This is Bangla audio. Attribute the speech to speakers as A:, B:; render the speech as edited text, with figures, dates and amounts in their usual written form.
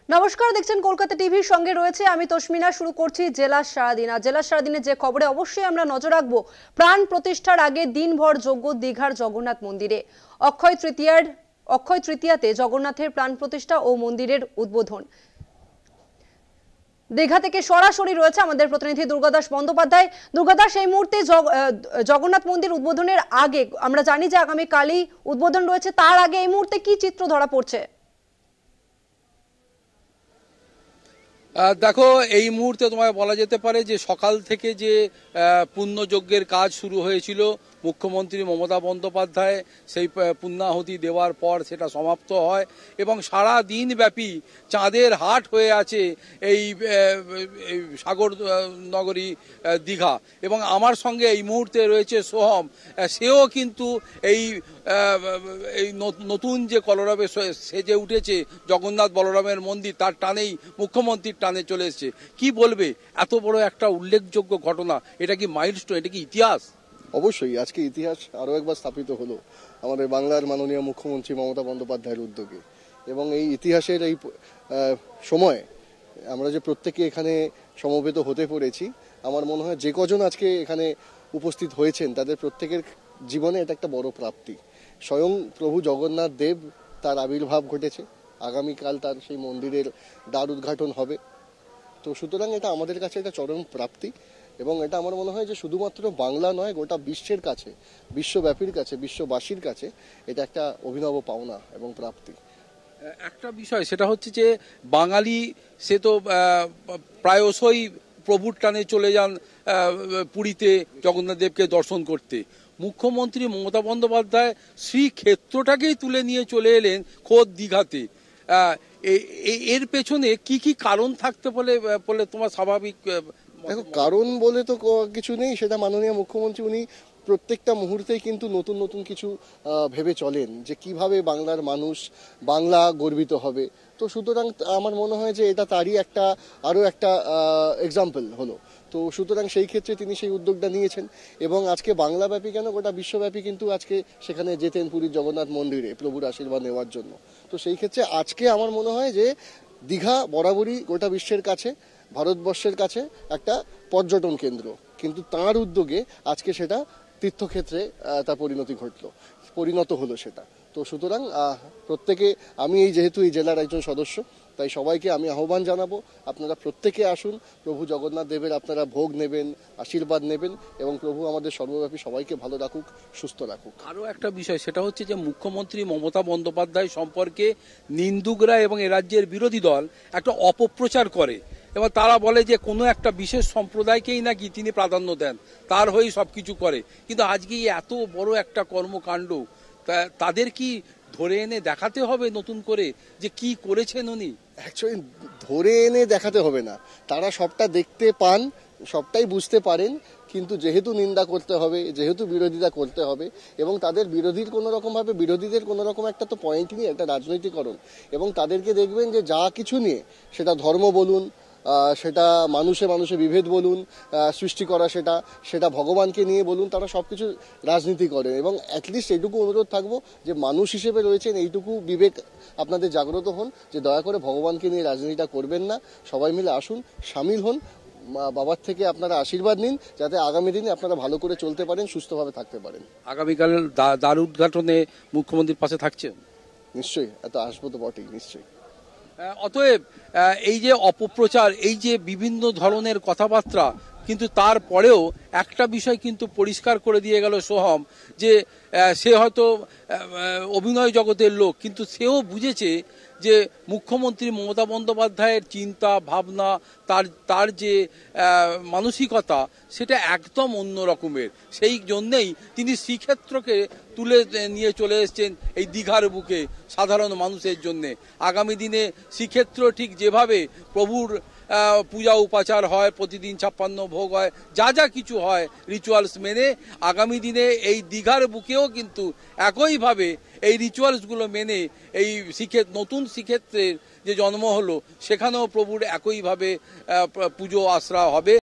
A: নমস্কার, দেখছেন কলকাতা টিভির সঙ্গে রয়েছে আমি তসমিনা। শুরু করছি জেলা সারাদিন। আর জেলা সারাদিনের যে খবরে অবশ্যই আমরা নজর রাখবো, প্রাণ প্রতিষ্ঠার আগে দিনভর যজ্ঞ দীঘার জগন্নাথ মন্দিরে। অক্ষয় তৃতীয়াতে জগন্নাথের প্রাণ প্রতিষ্ঠা ও মন্দিরের উদ্বোধন। দীঘা থেকে সরাসরি রয়েছে আমাদের প্রতিনিধি দুর্গাদাস বন্দ্যোপাধ্যায়। দুর্গাদাস, এই মুহূর্তে জগন্নাথ মন্দির উদ্বোধনের আগে আমরা জানি যে আগামী কালই উদ্বোধন রয়েছে, তার আগে এই মুহূর্তে কি চিত্র ধরা পড়ছে?
B: দেখো, এই মুহূর্তে তোমায় বলা যেতে পারে যে সকাল থেকে যে পুণ্যযজ্ঞের কাজ শুরু হয়েছিল, মুখ্যমন্ত্রী মমতা বন্দ্যোপাধ্যায় সেই পুণ্যাহুতি দেওয়ার পর সেটা সমাপ্ত হয় এবং সারা দিন ব্যাপী চাঁদের হাট হয়ে আছে এই সাগর নগরী দীঘা। এবং আমার সঙ্গে এই মুহূর্তে রয়েছে সোহম, সেও কিন্তু এই নতুন যে কলরবে সেজে উঠেছে জগন্নাথ বলরামের মন্দির, তার টানেই মুখ্যমন্ত্রীর টানে চলে এসছে। কি বলবে, এত বড় একটা উল্লেখযোগ্য ঘটনা, এটা কি মাইলস্টোন, এটা কি ইতিহাস?
C: অবশ্যই আজকে ইতিহাস আরও একবার স্থাপিত হলো আমাদের বাংলার মাননীয় মুখ্যমন্ত্রী মমতা বন্দ্যোপাধ্যায়ের উদ্যোগে। এবং এই ইতিহাসের এই সময় আমরা যে প্রত্যেকে এখানে সমবেত হতে পেরেছি, আমার মনে হয় যে কজন আজকে এখানে উপস্থিত হয়েছেন তাদের প্রত্যেকের জীবনে এটা একটা বড় প্রাপ্তি। স্বয়ং প্রভু জগন্নাথ দেব, তার আবির্ভাব ঘটেছে, আগামীকাল তার সেই মন্দিরের দ্বার উদ্ঘাটন হবে। তো সুতরাং এটা আমাদের কাছে একটা চরম প্রাপ্তি এবং এটা আমার মনে হয় যে শুধুমাত্র বাংলা নয়, গোটা বিশ্বের কাছে, বিশ্বব্যাপীর কাছে, বিশ্ববাসীর কাছে এটা একটা অভিনব পাওনা এবং প্রাপ্তি।
B: একটা বিষয় সেটা হচ্ছে যে বাঙালি সে তো প্রায়শই প্রভুর টানে চলে যান পুরীতে জগন্নাথ দেবকে দর্শন করতে। মুখ্যমন্ত্রী মমতা বন্দ্যোপাধ্যায় শ্রীক্ষেত্রটাকেই তুলে নিয়ে চলে এলেন খোদ দীঘাতে। এর পেছনে কি কি কারণ থাকতে বলে তোমার স্বাভাবিক?
C: দেখো, কারণ বলে তো কিছু নেই, সেটা মাননীয় মুখ্যমন্ত্রী উনি প্রত্যেকটা মুহূর্তেই কিন্তু নতুন নতুন কিছু ভেবে চলেন যে কিভাবে বাংলার মানুষ বাংলা গর্বিত হবে। তো সুতরাং আমার মনে হয় যে এটা তারই আরও একটা এক্সাম্পল হলো। তো সুতরাং সেই ক্ষেত্রে তিনি সেই উদ্যোগটা নিয়েছেন এবং আজকে বাংলাব্যাপী কেন গোটা বিশ্বব্যাপী কিন্তু আজকে সেখানে যেতেন পুরীর জগন্নাথ মন্দিরে প্রভুর আশীর্বাদ নেওয়ার জন্য। তো সেই ক্ষেত্রে আজকে আমার মনে হয় যে দীঘা বরাবরই গোটা বিশ্বের কাছে, ভারতবর্ষের কাছে একটা পর্যটন কেন্দ্র, কিন্তু তাঁর উদ্যোগে আজকে সেটা তীর্থক্ষেত্রে তা পরিণত হলো সেটা। তো সুতরাং প্রত্যেকে, আমি যেহেতু এই জেলার একজন সদস্য, তাই সবাইকে আমি আহ্বান জানাবো, আপনারা প্রত্যেকে আসুন, প্রভু জগন্নাথ দেবের আপনারা ভোগ নেবেন, আশীর্বাদ নেবেন এবং প্রভু আমাদের সর্বব্যাপী সবাইকে ভালো রাখুক, সুস্থ রাখুক।
B: আরও একটা বিষয় সেটা হচ্ছে যে মুখ্যমন্ত্রী মমতা বন্দ্যোপাধ্যায় সম্পর্কে নিন্দুকরা এবং এ রাজ্যের বিরোধী দল একটা অপপ্রচার করে এবং তারা বলে যে কোনো একটা বিশেষ সম্প্রদায়কেই নাকি তিনি প্রাধান্য দেন, তার হয়েই সব কিছু করে। কিন্তু আজকে এত বড় একটা কর্মকাণ্ড, তাদের কি ধরে এনে দেখাতে হবে নতুন করে যে কি করেছেন উনি?
C: অ্যাকচুয়ালি ধরে এনে দেখাতে হবে না, তারা সবটা দেখতে পান, সবটাই বুঝতে পারেন, কিন্তু যেহেতু নিন্দা করতে হবে, যেহেতু বিরোধিতা করতে হবে এবং তাদের বিরোধীদের কোনো রকম একটা তো পয়েন্ট নিয়ে একটা রাজনৈতিকরণ, এবং তাদেরকে দেখবেন যে যা কিছু নিয়ে, সেটা ধর্ম বলুন, সেটা মানুষে বিভেদ বলুন, সৃষ্টি করা সেটা ভগবানকে নিয়ে বলুন, তারা সব কিছু রাজনীতি করে। এবং অ্যাটলিস্ট এইটুকু অনুরোধ থাকবো যে মানুষ হিসেবে রয়েছেন, এইটুকু বিবেক আপনাদের জাগ্রত হন যে দয়া করে ভগবানকে নিয়ে রাজনীতিটা করবেন না, সবাই মিলে আসুন, সামিল হন, বাবার থেকে আপনারা আশীর্বাদ নিন, যাতে আগামী দিনে আপনারা ভালো করে চলতে পারেন, সুস্থভাবে থাকতে পারেন।
B: আগামীকাল দ্বার উদ্ঘাটনে মুখ্যমন্ত্রীর পাশে থাকছেন?
C: নিশ্চয়ই, এত আসবো তো বটেই, নিশ্চয়ই।
B: অতএব এই যে অপপ্রচার, এই যে বিভিন্ন ধরনের কথাবার্তা, কিন্তু তারপরেও একটা বিষয় কিন্তু পরিষ্কার করে দিয়ে গেল সোহম, যে সে হয়তো অভিনয় জগতের লোক, কিন্তু সেও বুঝেছে যে মুখ্যমন্ত্রী মমতা বন্দ্যোপাধ্যায়ের চিন্তা ভাবনা, তার যে মানসিকতা, সেটা একদম অন্য রকমের। সেই জন্যেই তিনি শ্রীক্ষেত্রকে তুলে নিয়ে চলে এসেছেন এই দীঘার বুকে সাধারণ মানুষের জন্যে। আগামী দিনে শ্রীক্ষেত্র ঠিক যেভাবে প্রভুর পূজা উপাচার হয়, প্রতিদিন 56 ভোগ হয়, যা কিছু হয় রিচুয়ালস মেনে, আগামী দিনে এই দীঘার বুকেও কিন্তু একইভাবে এই রিচুয়ালসগুলো মেনে এই নতুন শ্রীক্ষেত্রের যে জন্ম হলো, সেখানেও প্রভুর একইভাবে পুজো আশ্রা হবে।